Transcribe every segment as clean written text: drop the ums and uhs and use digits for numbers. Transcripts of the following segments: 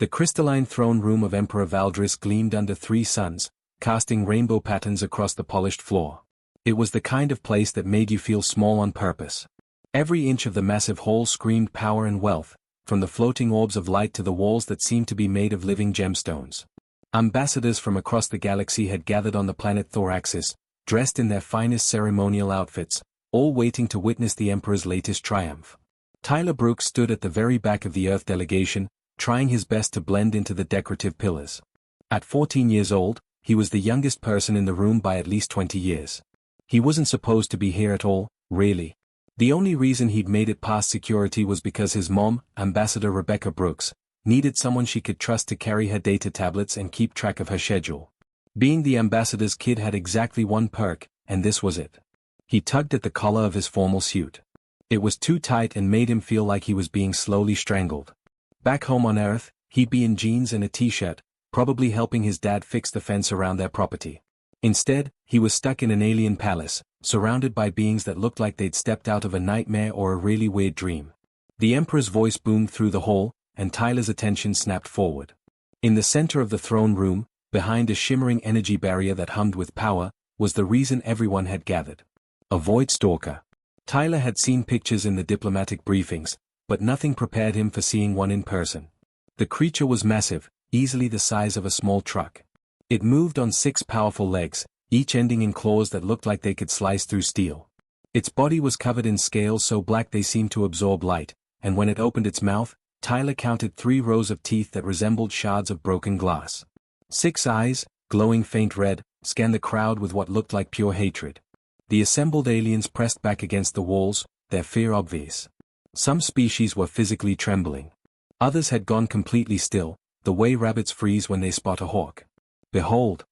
The crystalline throne room of Emperor Valdris gleamed under three suns, casting rainbow patterns across the polished floor. It was the kind of place that made you feel small on purpose. Every inch of the massive hall screamed power and wealth, from the floating orbs of light to the walls that seemed to be made of living gemstones. Ambassadors from across the galaxy had gathered on the planet Thoraxis, dressed in their finest ceremonial outfits, all waiting to witness the Emperor's latest triumph. Tyler Brooks stood at the very back of the Earth delegation, trying his best to blend into the decorative pillars. At 14 years old, he was the youngest person in the room by at least 20 years. He wasn't supposed to be here at all, really. The only reason he'd made it past security was because his mom, Ambassador Rebecca Brooks, needed someone she could trust to carry her data tablets and keep track of her schedule. Being the ambassador's kid had exactly one perk, and this was it. He tugged at the collar of his formal suit. It was too tight and made him feel like he was being slowly strangled. Back home on Earth, he'd be in jeans and a t-shirt, probably helping his dad fix the fence around their property. Instead, he was stuck in an alien palace, surrounded by beings that looked like they'd stepped out of a nightmare or a really weird dream. The Emperor's voice boomed through the hall, and Tyler's attention snapped forward. In the center of the throne room, behind a shimmering energy barrier that hummed with power, was the reason everyone had gathered. A Void Stalker. Tyler had seen pictures in the diplomatic briefings, but nothing prepared him for seeing one in person. The creature was massive, easily the size of a small truck. It moved on 6 powerful legs, each ending in claws that looked like they could slice through steel. Its body was covered in scales so black they seemed to absorb light, and when it opened its mouth, Tyler counted 3 rows of teeth that resembled shards of broken glass. 6 eyes, glowing faint red, scanned the crowd with what looked like pure hatred. The assembled aliens pressed back against the walls, their fear obvious. Some species were physically trembling. Others had gone completely still, the way rabbits freeze when they spot a hawk. Behold!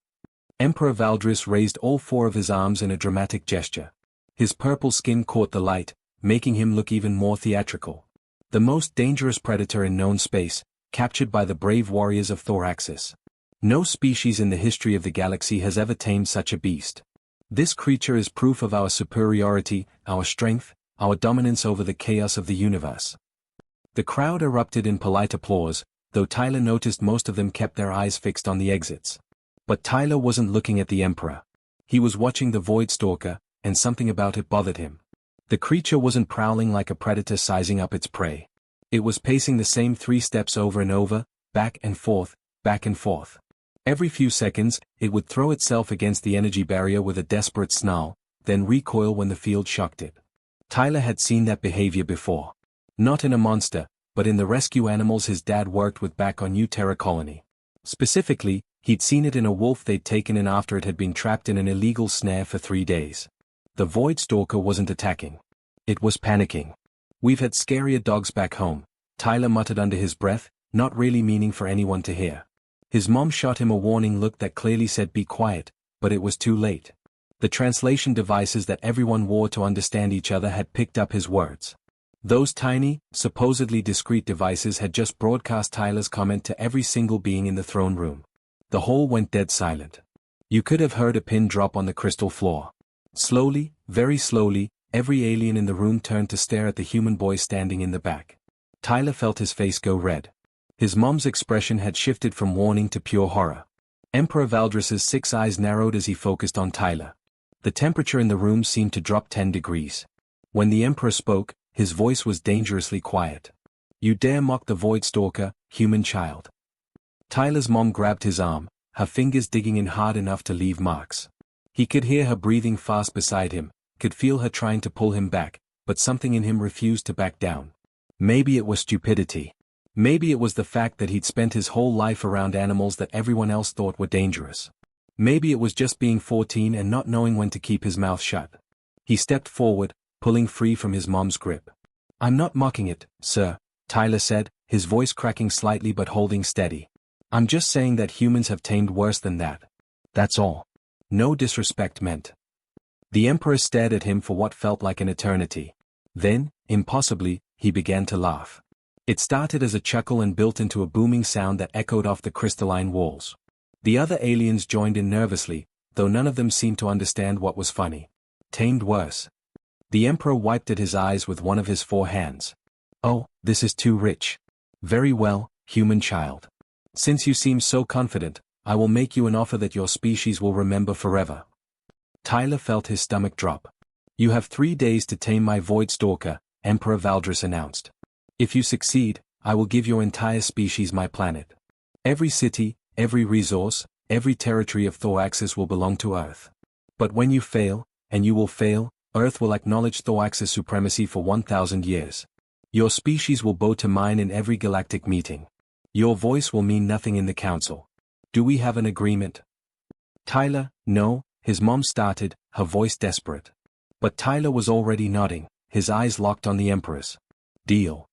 Emperor Valdris raised all 4 of his arms in a dramatic gesture. His purple skin caught the light, making him look even more theatrical. The most dangerous predator in known space, captured by the brave warriors of Thoraxis. No species in the history of the galaxy has ever tamed such a beast. This creature is proof of our superiority, our strength, our dominance over the chaos of the universe. The crowd erupted in polite applause, though Tyler noticed most of them kept their eyes fixed on the exits. But Tyler wasn't looking at the Emperor. He was watching the Void Stalker, and something about it bothered him. The creature wasn't prowling like a predator sizing up its prey. It was pacing the same 3 steps over and over, back and forth, back and forth. Every few seconds, it would throw itself against the energy barrier with a desperate snarl, then recoil when the field shocked it. Tyler had seen that behavior before. Not in a monster, but in the rescue animals his dad worked with back on New Terra Colony. Specifically, he'd seen it in a wolf they'd taken in after it had been trapped in an illegal snare for 3 days. The Void Stalker wasn't attacking. It was panicking. "We've had scarier dogs back home," Tyler muttered under his breath, not really meaning for anyone to hear. His mom shot him a warning look that clearly said be quiet, but it was too late. The translation devices that everyone wore to understand each other had picked up his words. Those tiny, supposedly discreet devices had just broadcast Tyler's comment to every single being in the throne room. The hall went dead silent. You could have heard a pin drop on the crystal floor. Slowly, very slowly, every alien in the room turned to stare at the human boy standing in the back. Tyler felt his face go red. His mom's expression had shifted from warning to pure horror. Emperor Valdris's 6 eyes narrowed as he focused on Tyler. The temperature in the room seemed to drop 10 degrees. When the Emperor spoke, his voice was dangerously quiet. "You dare mock the Void Stalker, human child." Tyler's mom grabbed his arm, her fingers digging in hard enough to leave marks. He could hear her breathing fast beside him, could feel her trying to pull him back, but something in him refused to back down. Maybe it was stupidity. Maybe it was the fact that he'd spent his whole life around animals that everyone else thought were dangerous. Maybe it was just being 14 and not knowing when to keep his mouth shut. He stepped forward, pulling free from his mom's grip. "I'm not mocking it, sir," Tyler said, his voice cracking slightly but holding steady. "I'm just saying that humans have tamed worse than that. That's all. No disrespect meant." The Emperor stared at him for what felt like an eternity. Then, impossibly, he began to laugh. It started as a chuckle and built into a booming sound that echoed off the crystalline walls. The other aliens joined in nervously, though none of them seemed to understand what was funny. Tamed worse. The Emperor wiped at his eyes with one of his 4 hands. "Oh, this is too rich. Very well, human child. Since you seem so confident, I will make you an offer that your species will remember forever. Tyler felt his stomach drop. You have 3 days to tame my Void Stalker, Emperor Valdris announced. If you succeed, I will give your entire species my planet. Every city, every resource, every territory of Thoraxis will belong to Earth. But when you fail, and you will fail, Earth will acknowledge Thoraxis' supremacy for 1,000 years. Your species will bow to mine in every galactic meeting. Your voice will mean nothing in the council. Do we have an agreement? Tyler, no, his mom started, her voice desperate. But Tyler was already nodding, his eyes locked on the Emperor's. Deal.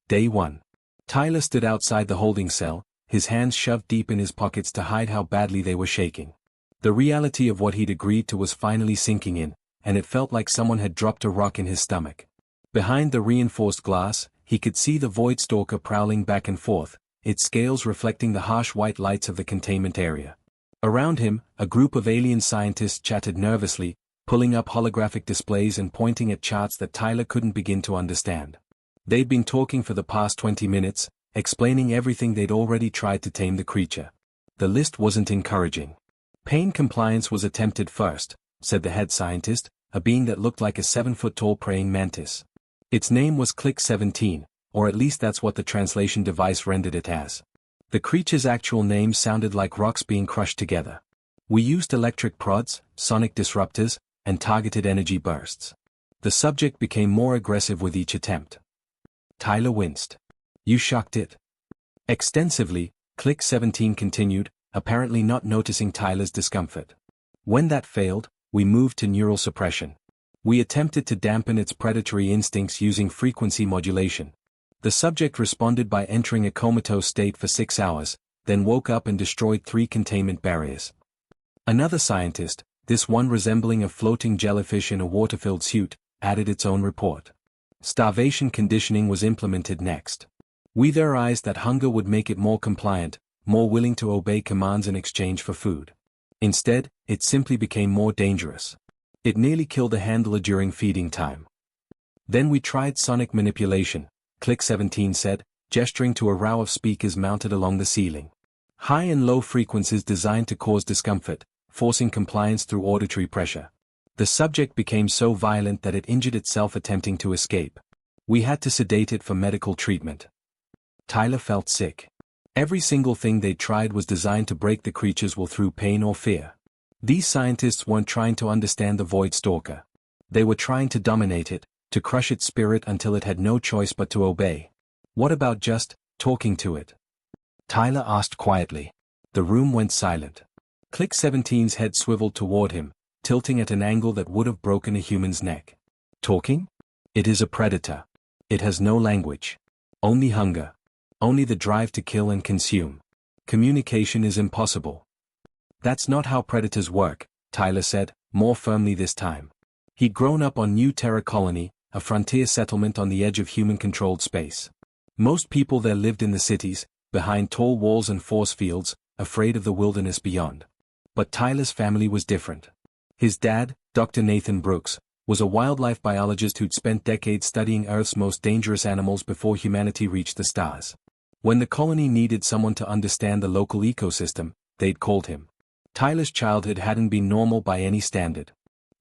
Day 1. Tyler stood outside the holding cell, his hands shoved deep in his pockets to hide how badly they were shaking. The reality of what he'd agreed to was finally sinking in, and it felt like someone had dropped a rock in his stomach. Behind the reinforced glass, he could see the Void Stalker prowling back and forth, its scales reflecting the harsh white lights of the containment area. Around him, a group of alien scientists chatted nervously, pulling up holographic displays and pointing at charts that Tyler couldn't begin to understand. They'd been talking for the past 20 minutes, explaining everything they'd already tried to tame the creature. The list wasn't encouraging. Pain compliance was attempted first, said the head scientist, a being that looked like a 7-foot-tall praying mantis. Its name was Click 17, or at least that's what the translation device rendered it as. The creature's actual name sounded like rocks being crushed together. We used electric prods, sonic disruptors, and targeted energy bursts. The subject became more aggressive with each attempt. Tyler winced. You shocked it? Extensively, Click 17 continued, apparently not noticing Tyler's discomfort. When that failed, we moved to neural suppression. We attempted to dampen its predatory instincts using frequency modulation. The subject responded by entering a comatose state for 6 hours, then woke up and destroyed 3 containment barriers. Another scientist, this one resembling a floating jellyfish in a water-filled suit, added its own report. Starvation conditioning was implemented next. We theorized that hunger would make it more compliant, more willing to obey commands in exchange for food. Instead, it simply became more dangerous. It nearly killed a handler during feeding time. Then we tried sonic manipulation, Click 17 said, gesturing to a row of speakers mounted along the ceiling. High and low frequencies designed to cause discomfort, forcing compliance through auditory pressure. The subject became so violent that it injured itself attempting to escape. We had to sedate it for medical treatment. Tyler felt sick. Every single thing they tried was designed to break the creature's will through pain or fear. These scientists weren't trying to understand the Void Stalker. They were trying to dominate it, to crush its spirit until it had no choice but to obey. What about just talking to it? Tyler asked quietly. The room went silent. Click 17's head swiveled toward him, tilting at an angle that would have broken a human's neck. Talking? It is a predator. It has no language. Only hunger. Only the drive to kill and consume. Communication is impossible. That's not how predators work, Tyler said, more firmly this time. He'd grown up on New Terra Colony, a frontier settlement on the edge of human-controlled space. Most people there lived in the cities, behind tall walls and force fields, afraid of the wilderness beyond. But Tyler's family was different. His dad, Dr. Nathan Brooks, was a wildlife biologist who'd spent decades studying Earth's most dangerous animals before humanity reached the stars. When the colony needed someone to understand the local ecosystem, they'd called him. Tyler's childhood hadn't been normal by any standard.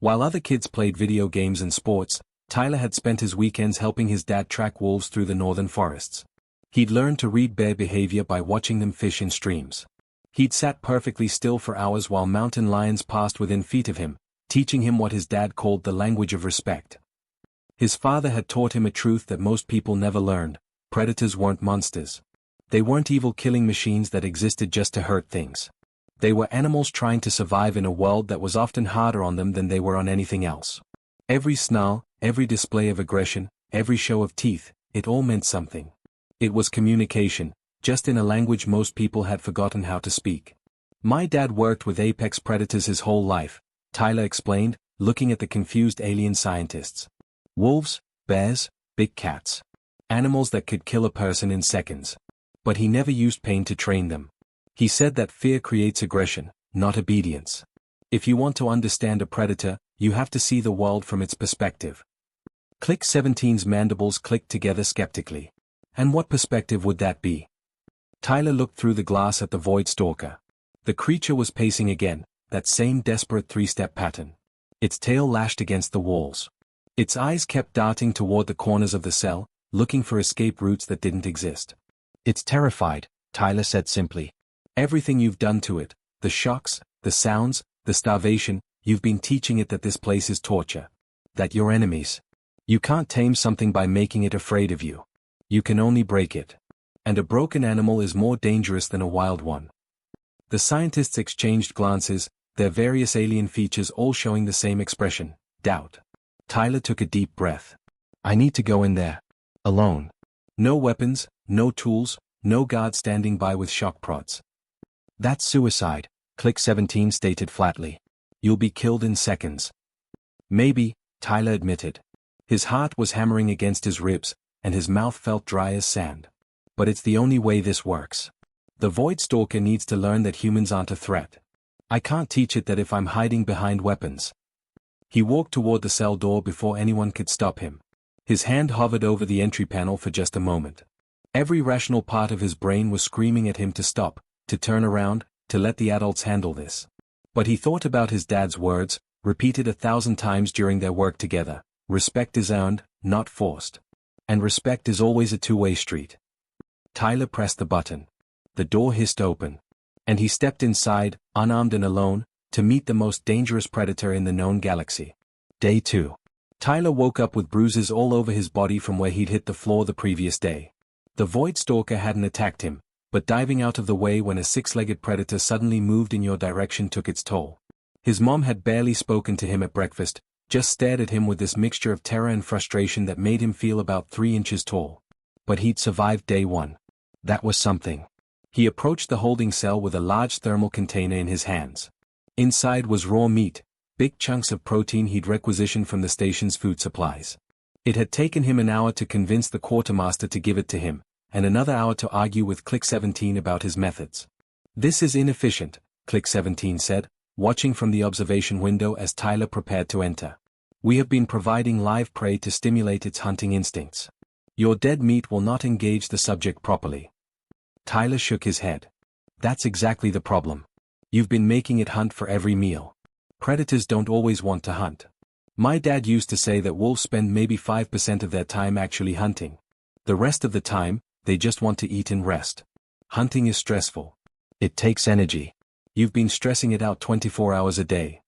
While other kids played video games and sports, Tyler had spent his weekends helping his dad track wolves through the northern forests. He'd learned to read bear behavior by watching them fish in streams. He'd sat perfectly still for hours while mountain lions passed within feet of him, teaching him what his dad called the language of respect. His father had taught him a truth that most people never learned: predators weren't monsters. They weren't evil killing machines that existed just to hurt things. They were animals trying to survive in a world that was often harder on them than they were on anything else. Every snarl, every display of aggression, every show of teeth, it all meant something. It was communication, just in a language most people had forgotten how to speak. My dad worked with apex predators his whole life, Tyler explained, looking at the confused alien scientists. Wolves, bears, big cats. Animals that could kill a person in seconds. But he never used pain to train them. He said that fear creates aggression, not obedience. If you want to understand a predator, you have to see the world from its perspective. Click 17's mandibles clicked together skeptically. And what perspective would that be? Tyler looked through the glass at the Void Stalker. The creature was pacing again, that same desperate three-step pattern. Its tail lashed against the walls. Its eyes kept darting toward the corners of the cell, looking for escape routes that didn't exist. It's terrified, Tyler said simply. Everything you've done to it, the shocks, the sounds, the starvation, you've been teaching it that this place is torture. That you're enemies. You can't tame something by making it afraid of you. You can only break it. And a broken animal is more dangerous than a wild one. The scientists exchanged glances, their various alien features all showing the same expression, doubt. Tyler took a deep breath. I need to go in there. Alone. No weapons, no tools, no guard standing by with shock prods. That's suicide, Click 17 stated flatly. You'll be killed in seconds. Maybe, Tyler admitted. His heart was hammering against his ribs, and his mouth felt dry as sand. But it's the only way this works. The Void Stalker needs to learn that humans aren't a threat. I can't teach it that if I'm hiding behind weapons. He walked toward the cell door before anyone could stop him. His hand hovered over the entry panel for just a moment. Every rational part of his brain was screaming at him to stop, to turn around, to let the adults handle this. But he thought about his dad's words, repeated 1,000 times during their work together. Respect is earned, not forced. And respect is always a two-way street. Tyler pressed the button. The door hissed open. And he stepped inside, unarmed and alone, to meet the most dangerous predator in the known galaxy. Day 2. Tyler woke up with bruises all over his body from where he'd hit the floor the previous day. The Void Stalker hadn't attacked him, but diving out of the way when a six-legged predator suddenly moved in your direction took its toll. His mom had barely spoken to him at breakfast, just stared at him with this mixture of terror and frustration that made him feel about 3 inches tall. But he'd survived day 1. That was something. He approached the holding cell with a large thermal container in his hands. Inside was raw meat, big chunks of protein he'd requisitioned from the station's food supplies. It had taken him an hour to convince the quartermaster to give it to him, and another hour to argue with Click 17 about his methods. This is inefficient, Click 17 said, watching from the observation window as Tyler prepared to enter. We have been providing live prey to stimulate its hunting instincts. Your dead meat will not engage the subject properly. Tyler shook his head. That's exactly the problem. You've been making it hunt for every meal. Predators don't always want to hunt. My dad used to say that wolves spend maybe 5% of their time actually hunting. The rest of the time, they just want to eat and rest. Hunting is stressful. It takes energy. You've been stressing it out 24 hours a day.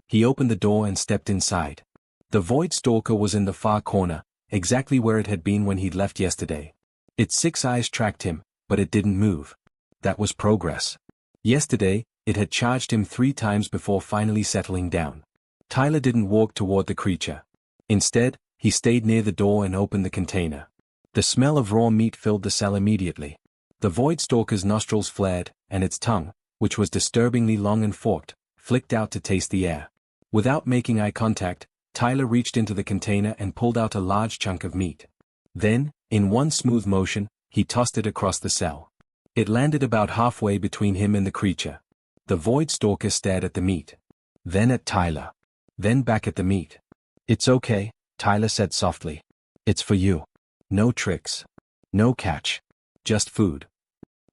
He opened the door and stepped inside. The Void Stalker was in the far corner, exactly where it had been when he'd left yesterday. Its 6 eyes tracked him, but it didn't move. That was progress. Yesterday, it had charged him 3 times before finally settling down. Tyler didn't walk toward the creature. Instead, he stayed near the door and opened the container. The smell of raw meat filled the cell immediately. The Void Stalker's nostrils flared, and its tongue, which was disturbingly long and forked, flicked out to taste the air. Without making eye contact, Tyler reached into the container and pulled out a large chunk of meat. Then, in one smooth motion, he tossed it across the cell. It landed about halfway between him and the creature. The Void Stalker stared at the meat. Then at Tyler. Then back at the meat. It's okay, Tyler said softly. It's for you. No tricks. No catch. Just food.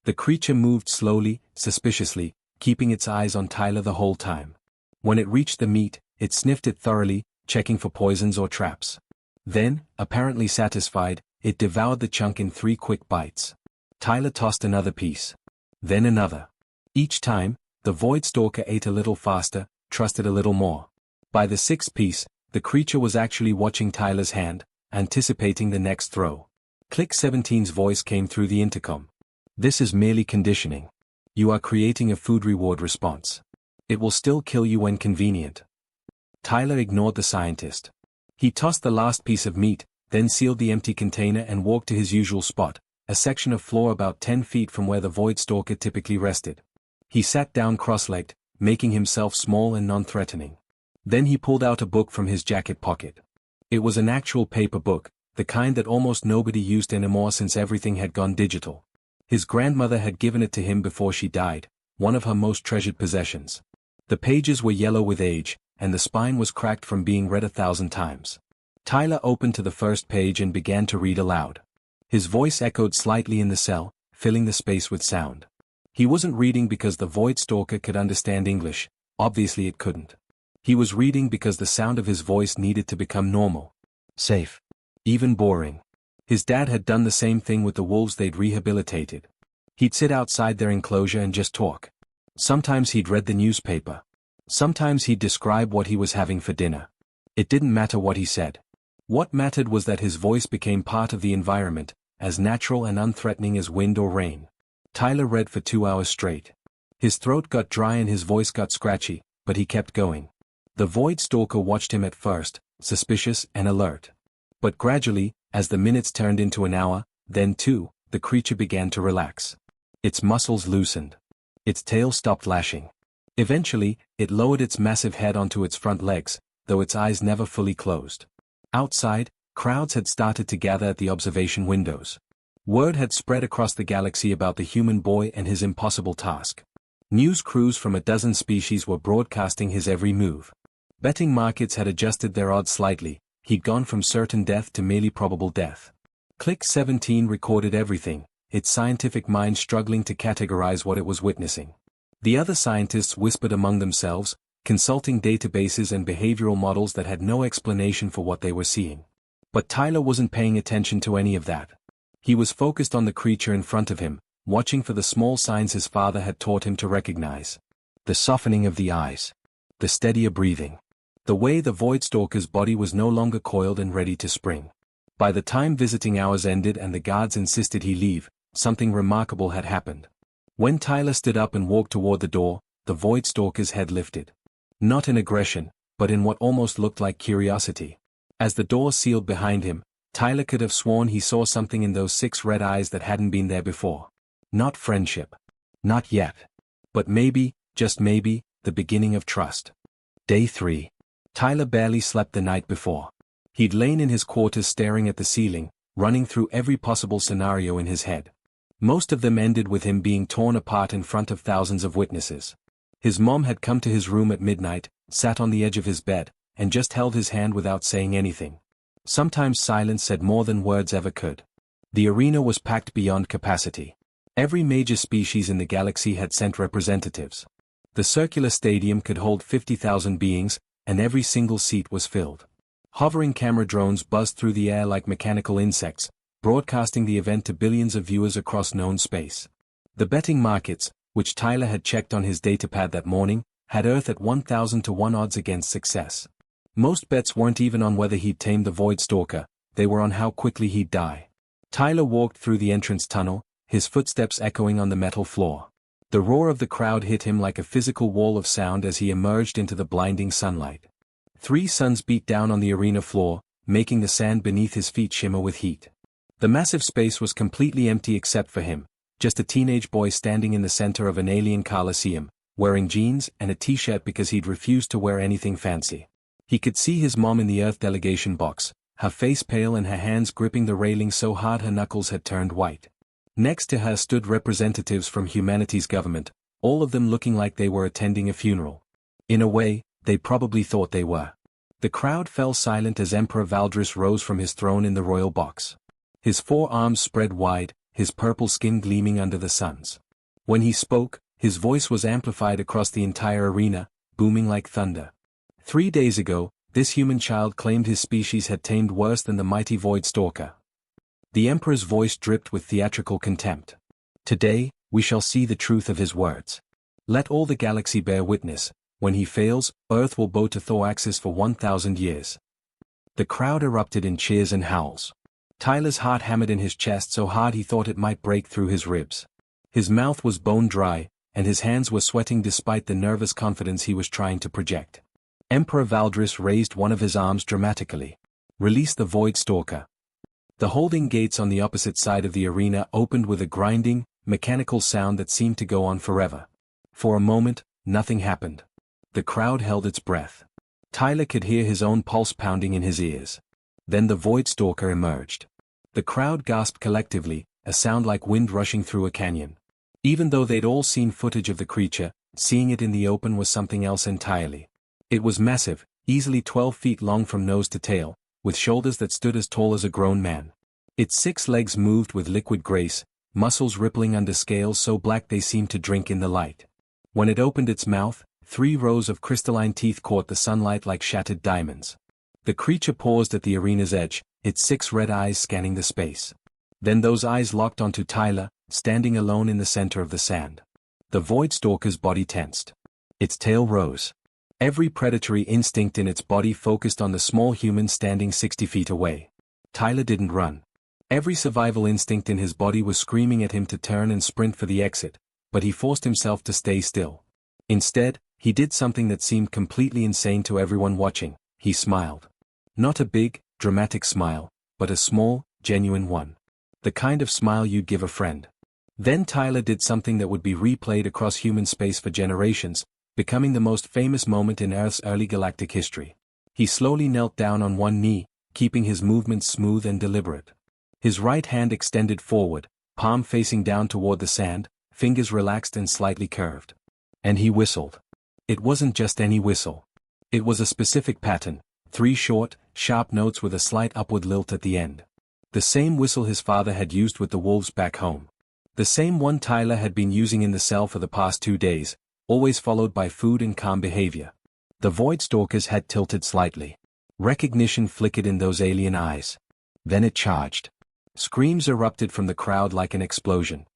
The creature moved slowly, suspiciously, keeping its eyes on Tyler the whole time. When it reached the meat, it sniffed it thoroughly, checking for poisons or traps. Then, apparently satisfied, it devoured the chunk in 3 quick bites. Tyler tossed another piece. Then another. Each time, the Void Stalker ate a little faster, trusted a little more. By the 6th piece, the creature was actually watching Tyler's hand, anticipating the next throw. Click 17's voice came through the intercom. This is merely conditioning. You are creating a food reward response. It will still kill you when convenient. Tyler ignored the scientist. He tossed the last piece of meat, then sealed the empty container and walked to his usual spot, a section of floor about 10 feet from where the Void Stalker typically rested. He sat down cross-legged, making himself small and non-threatening. Then he pulled out a book from his jacket pocket. It was an actual paper book, the kind that almost nobody used anymore since everything had gone digital. His grandmother had given it to him before she died, one of her most treasured possessions. The pages were yellow with age, and the spine was cracked from being read 1,000 times. Tyler opened to the first page and began to read aloud. His voice echoed slightly in the cell, filling the space with sound. He wasn't reading because the Void Stalker could understand English, obviously it couldn't. He was reading because the sound of his voice needed to become normal. Safe. Even boring. His dad had done the same thing with the wolves they'd rehabilitated. He'd sit outside their enclosure and just talk. Sometimes he'd read the newspaper. Sometimes he'd describe what he was having for dinner. It didn't matter what he said. What mattered was that his voice became part of the environment, as natural and unthreatening as wind or rain. Tyler read for 2 hours straight. His throat got dry and his voice got scratchy, but he kept going. The Void Stalker watched him at first, suspicious and alert. But gradually, as the minutes turned into an hour, then 2, the creature began to relax. Its muscles loosened. Its tail stopped lashing. Eventually, it lowered its massive head onto its front legs, though its eyes never fully closed. Outside, crowds had started to gather at the observation windows. Word had spread across the galaxy about the human boy and his impossible task. News crews from a dozen species were broadcasting his every move. Betting markets had adjusted their odds slightly. He'd gone from certain death to merely probable death. Click 17 recorded everything, its scientific mind struggling to categorize what it was witnessing. The other scientists whispered among themselves, consulting databases and behavioral models that had no explanation for what they were seeing. But Tyler wasn't paying attention to any of that. He was focused on the creature in front of him, watching for the small signs his father had taught him to recognize. The softening of the eyes. The steadier breathing. The way the Void Stalker's body was no longer coiled and ready to spring. By the time visiting hours ended and the guards insisted he leave, something remarkable had happened. When Tyler stood up and walked toward the door, the Void Stalker's head lifted. Not in aggression, but in what almost looked like curiosity. As the door sealed behind him, Tyler could have sworn he saw something in those 6 red eyes that hadn't been there before. Not friendship. Not yet. But maybe, just maybe, the beginning of trust. Day 3. Tyler barely slept the night before. He'd lain in his quarters staring at the ceiling, running through every possible scenario in his head. Most of them ended with him being torn apart in front of thousands of witnesses. His mom had come to his room at midnight, sat on the edge of his bed, and just held his hand without saying anything. Sometimes silence said more than words ever could. The arena was packed beyond capacity. Every major species in the galaxy had sent representatives. The circular stadium could hold 50,000 beings, and every single seat was filled. Hovering camera drones buzzed through the air like mechanical insects, broadcasting the event to billions of viewers across known space. The betting markets, which Tyler had checked on his datapad that morning, had Earth at 1,000 to 1 odds against success. Most bets weren't even on whether he'd tame the Void Stalker, they were on how quickly he'd die. Tyler walked through the entrance tunnel, his footsteps echoing on the metal floor. The roar of the crowd hit him like a physical wall of sound as he emerged into the blinding sunlight. 3 suns beat down on the arena floor, making the sand beneath his feet shimmer with heat. The massive space was completely empty except for him, just a teenage boy standing in the center of an alien coliseum, wearing jeans and a t-shirt because he'd refused to wear anything fancy. He could see his mom in the Earth delegation box, her face pale and her hands gripping the railing so hard her knuckles had turned white. Next to her stood representatives from humanity's government, all of them looking like they were attending a funeral. In a way, they probably thought they were. The crowd fell silent as Emperor Valdris rose from his throne in the royal box. His 4 arms spread wide, his purple skin gleaming under the suns. When he spoke, his voice was amplified across the entire arena, booming like thunder. 3 days ago, this human child claimed his species had tamed worse than the mighty Void Stalker. The Emperor's voice dripped with theatrical contempt. Today, we shall see the truth of his words. Let all the galaxy bear witness, when he fails, Earth will bow to Thoraxis for 1,000 years. The crowd erupted in cheers and howls. Tyler's heart hammered in his chest so hard he thought it might break through his ribs. His mouth was bone dry, and his hands were sweating despite the nervous confidence he was trying to project. Emperor Valdris raised one of his arms dramatically. Release the Void Stalker. The holding gates on the opposite side of the arena opened with a grinding, mechanical sound that seemed to go on forever. For a moment, nothing happened. The crowd held its breath. Tyler could hear his own pulse pounding in his ears. Then the Void Stalker emerged. The crowd gasped collectively, a sound like wind rushing through a canyon. Even though they'd all seen footage of the creature, seeing it in the open was something else entirely. It was massive, easily 12 feet long from nose to tail, with shoulders that stood as tall as a grown man. Its 6 legs moved with liquid grace, muscles rippling under scales so black they seemed to drink in the light. When it opened its mouth, 3 rows of crystalline teeth caught the sunlight like shattered diamonds. The creature paused at the arena's edge, its 6 red eyes scanning the space. Then those eyes locked onto Tyler, standing alone in the center of the sand. The Void Stalker's body tensed. Its tail rose. Every predatory instinct in its body focused on the small human standing 60 feet away. Tyler didn't run. Every survival instinct in his body was screaming at him to turn and sprint for the exit, but he forced himself to stay still. Instead, he did something that seemed completely insane to everyone watching. He smiled. Not a big, dramatic smile, but a small, genuine one. The kind of smile you'd give a friend. Then Tyler did something that would be replayed across human space for generations, becoming the most famous moment in Earth's early galactic history. He slowly knelt down on one knee, keeping his movements smooth and deliberate. His right hand extended forward, palm facing down toward the sand, fingers relaxed and slightly curved. And he whistled. It wasn't just any whistle. It was a specific pattern, 3 short, sharp notes with a slight upward lilt at the end. The same whistle his father had used with the wolves back home. The same one Tyler had been using in the cell for the past 2 days, always followed by food and calm behavior. The Void Stalker's head tilted slightly. Recognition flickered in those alien eyes. Then it charged. Screams erupted from the crowd like an explosion.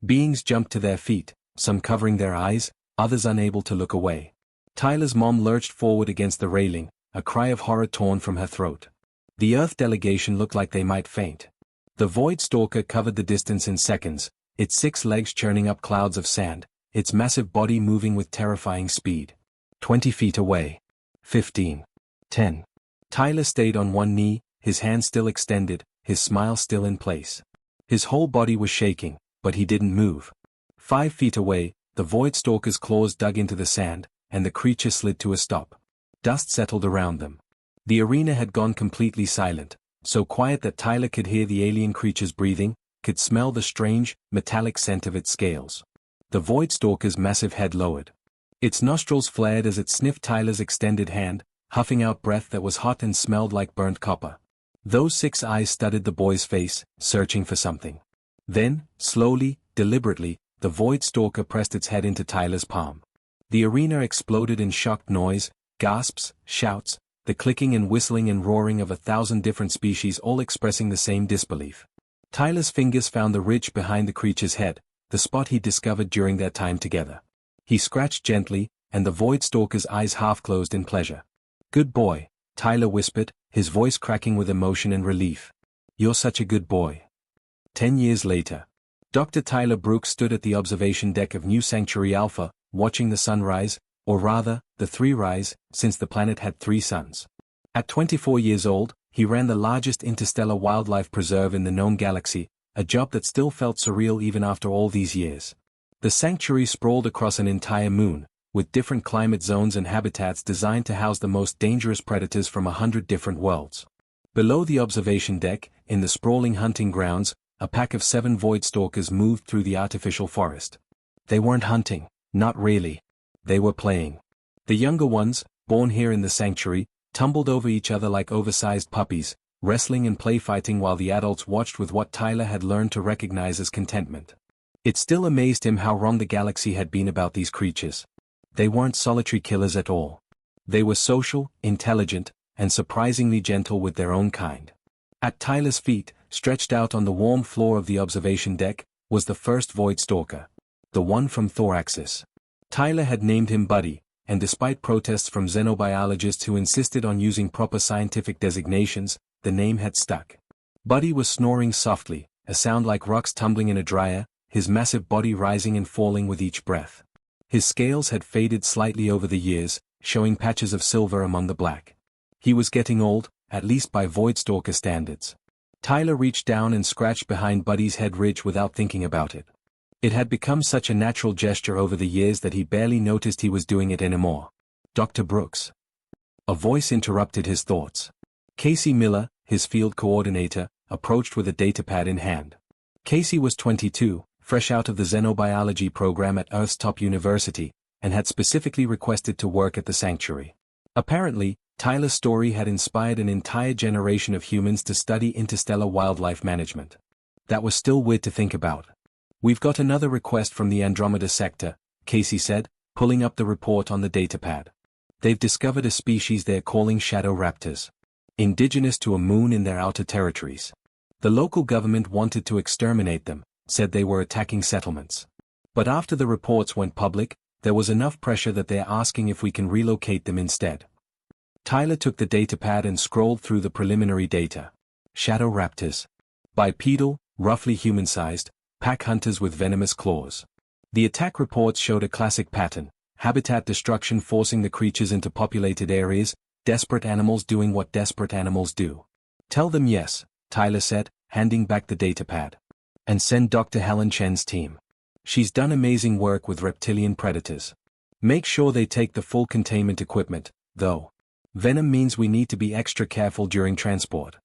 Beings jumped to their feet, some covering their eyes, others unable to look away. Tyler's mom lurched forward against the railing, a cry of horror torn from her throat. The Earth delegation looked like they might faint. The Void Stalker covered the distance in seconds, its 6 legs churning up clouds of sand, its massive body moving with terrifying speed. 20 feet away. 15. 10. Tyler stayed on one knee, his hand still extended, his smile still in place. His whole body was shaking, but he didn't move. 5 feet away, the Void Stalker's claws dug into the sand, and the creature slid to a stop. Dust settled around them. The arena had gone completely silent, so quiet that Tyler could hear the alien creature's breathing, could smell the strange, metallic scent of its scales. The Void Stalker's massive head lowered. Its nostrils flared as it sniffed Tyler's extended hand, huffing out breath that was hot and smelled like burnt copper. Those 6 eyes studied the boy's face, searching for something. Then, slowly, deliberately, the Void Stalker pressed its head into Tyler's palm. The arena exploded in shocked noise, gasps, shouts, the clicking and whistling and roaring of 1,000 different species all expressing the same disbelief. Tyler's fingers found the ridge behind the creature's head, the spot he'd discovered during their time together. He scratched gently, and the Void Stalker's eyes half-closed in pleasure. "Good boy," Tyler whispered, his voice cracking with emotion and relief. "You're such a good boy." 10 years later. Dr. Tyler Brooks stood at the observation deck of New Sanctuary Alpha, watching the sun rise, or rather, the 3 rise, since the planet had 3 suns. At 24 years old, he ran the largest interstellar wildlife preserve in the known galaxy, a job that still felt surreal even after all these years. The sanctuary sprawled across an entire moon, with different climate zones and habitats designed to house the most dangerous predators from 100 different worlds. Below the observation deck, in the sprawling hunting grounds, a pack of 7 Void Stalkers moved through the artificial forest. They weren't hunting, not really. They were playing. The younger ones, born here in the sanctuary, tumbled over each other like oversized puppies, wrestling and play-fighting while the adults watched with what Tyler had learned to recognize as contentment. It still amazed him how wrong the galaxy had been about these creatures. They weren't solitary killers at all. They were social, intelligent, and surprisingly gentle with their own kind. At Tyler's feet, stretched out on the warm floor of the observation deck, was the first Void Stalker. The one from Thoraxis. Tyler had named him Buddy, and despite protests from xenobiologists who insisted on using proper scientific designations, the name had stuck. Buddy was snoring softly, a sound like rocks tumbling in a dryer, his massive body rising and falling with each breath. His scales had faded slightly over the years, showing patches of silver among the black. He was getting old, at least by Void Stalker standards. Tyler reached down and scratched behind Buddy's head ridge without thinking about it. It had become such a natural gesture over the years that he barely noticed he was doing it anymore. "Dr. Brooks." A voice interrupted his thoughts. Casey Miller, his field coordinator, approached with a datapad in hand. Casey was 22, fresh out of the xenobiology program at Earth's top university, and had specifically requested to work at the sanctuary. Apparently, Tyler's story had inspired an entire generation of humans to study interstellar wildlife management. That was still weird to think about. We've got another request from the Andromeda sector, Casey said, pulling up the report on the datapad. They've discovered a species they're calling shadow raptors. Indigenous to a moon in their outer territories. The local government wanted to exterminate them, said they were attacking settlements. But after the reports went public, there was enough pressure that they're asking if we can relocate them instead. Tyler took the datapad and scrolled through the preliminary data. Shadow raptors. Bipedal, roughly human-sized, pack hunters with venomous claws. The attack reports showed a classic pattern: habitat destruction forcing the creatures into populated areas, desperate animals doing what desperate animals do. Tell them yes, Tyler said, handing back the datapad. And send Dr. Helen Chen's team. She's done amazing work with reptilian predators. Make sure they take the full containment equipment, though. Venom means we need to be extra careful during transport.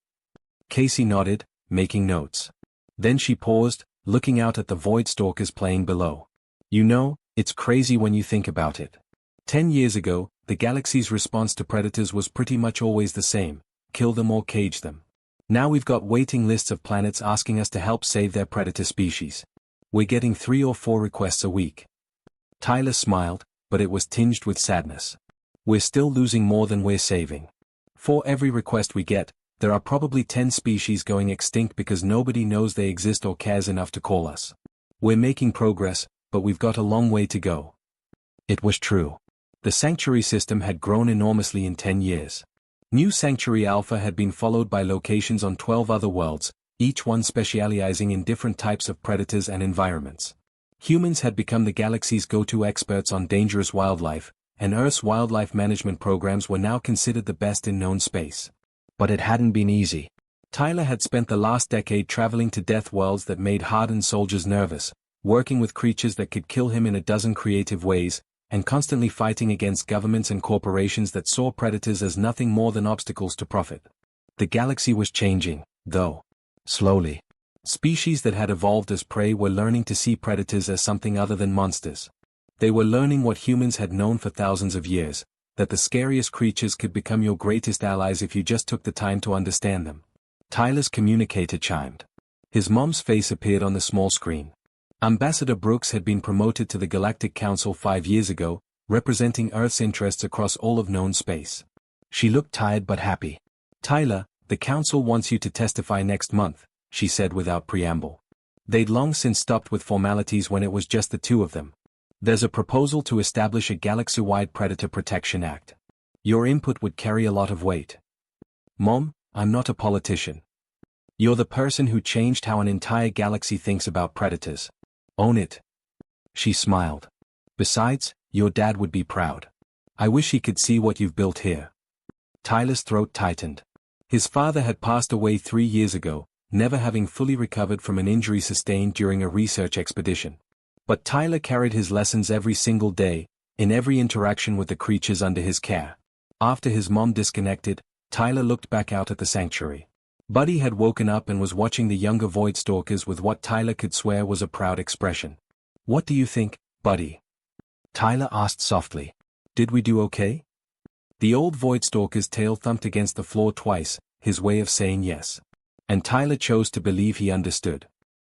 Casey nodded, making notes. Then she paused, looking out at the void stalkers playing below. You know, it's crazy when you think about it. 10 years ago, the galaxy's response to predators was pretty much always the same: kill them or cage them. Now we've got waiting lists of planets asking us to help save their predator species. We're getting 3 or 4 requests a week. Tyler smiled, but it was tinged with sadness. We're still losing more than we're saving. For every request we get, there are probably 10 species going extinct because nobody knows they exist or cares enough to call us. We're making progress, but we've got a long way to go. It was true. The Sanctuary system had grown enormously in 10 years. New Sanctuary Alpha had been followed by locations on 12 other worlds, each one specializing in different types of predators and environments. Humans had become the galaxy's go-to experts on dangerous wildlife, and Earth's wildlife management programs were now considered the best in known space. But it hadn't been easy. Tyler had spent the last decade traveling to death worlds that made hardened soldiers nervous, working with creatures that could kill him in a dozen creative ways, and constantly fighting against governments and corporations that saw predators as nothing more than obstacles to profit. The galaxy was changing, though. Slowly. Species that had evolved as prey were learning to see predators as something other than monsters. They were learning what humans had known for thousands of years, that the scariest creatures could become your greatest allies if you just took the time to understand them. Tyler's communicator chimed. His mom's face appeared on the small screen. Ambassador Brooks had been promoted to the Galactic Council 5 years ago, representing Earth's interests across all of known space. She looked tired but happy. Tyler, the Council wants you to testify next month, she said without preamble. They'd long since stopped with formalities when it was just the two of them. There's a proposal to establish a galaxy-wide Predator Protection Act. Your input would carry a lot of weight. Mom, I'm not a politician. You're the person who changed how an entire galaxy thinks about predators. Own it. She smiled. Besides, your dad would be proud. I wish he could see what you've built here. Tyler's throat tightened. His father had passed away 3 years ago, never having fully recovered from an injury sustained during a research expedition. But Tyler carried his lessons every single day, in every interaction with the creatures under his care. After his mom disconnected, Tyler looked back out at the sanctuary. Buddy had woken up and was watching the younger Void Stalkers with what Tyler could swear was a proud expression. What do you think, Buddy? Tyler asked softly. Did we do okay? The old Void Stalker's tail thumped against the floor twice, his way of saying yes. And Tyler chose to believe he understood.